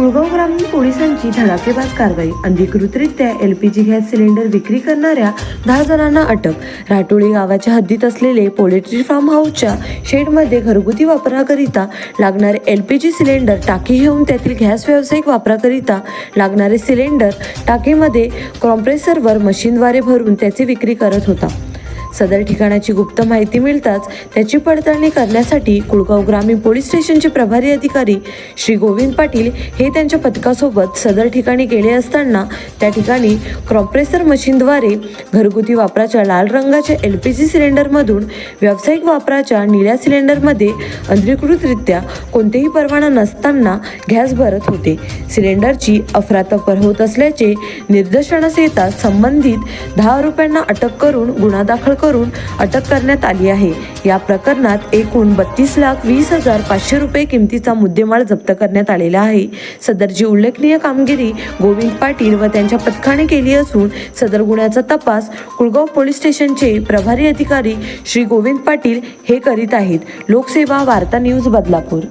कुळगाव ग्रामीण पोलिसांची धडाकेबाज कारवाई. अनधिकृतरित्या LPG गॅस सिलेंडर विक्री करणाऱ्या 10 जणांना अटक. राटोळी गावाच्या हद्दीत असलेले पोल्ट्री फार्म हाऊसच्या शेडमध्ये घरगुती वापराकरिता लागणारे LPG सिलेंडर टाकी घेऊन त्यातील गॅस व्यावसायिक वापराकरिता लागणारे सिलेंडर टाकीमध्ये कॉम्प्रेसरवर मशीनद्वारे भरून त्याची विक्री करत होता. सदर ठिकाणाची गुप्त माहिती मिळताच त्याची पडताळणी करण्यासाठी कुळगाव ग्रामीण पोलीस स्टेशनचे प्रभारी अधिकारी श्री गोविंद पाटील हे त्यांच्या पथकासोबत सदर ठिकाणी गेले असताना त्या ठिकाणी कॉम्प्रेसर मशीनद्वारे घरगुती वापराच्या लाल रंगाच्या LPG सिलेंडरमधून व्यावसायिक वापराच्या निळ्या सिलेंडरमध्ये अनधिकृतरित्या कोणतेही परवाना नसताना गॅस भरत होते. सिलेंडरची अफरातफर होत असल्याचे निदर्शनास येताच संबंधित 10 आरोपींना अटक करून गुन्हा दाखल करून अटक करण्यात आली आहे. या प्रकरणात एकूण 32,20,500 रुपये किमतीचा मुद्देमाल जप्त करण्यात आलेला आहे. सदरची उल्लेखनीय कामगिरी गोविंद पाटील व त्यांच्या पथकाने केली असून सदर गुन्ह्याचा तपास कुळगाव पोलीस स्टेशनचे प्रभारी अधिकारी श्री गोविंद पाटील हे करीत आहेत. लोकसेवा वार्ता न्यूज बदलापूर.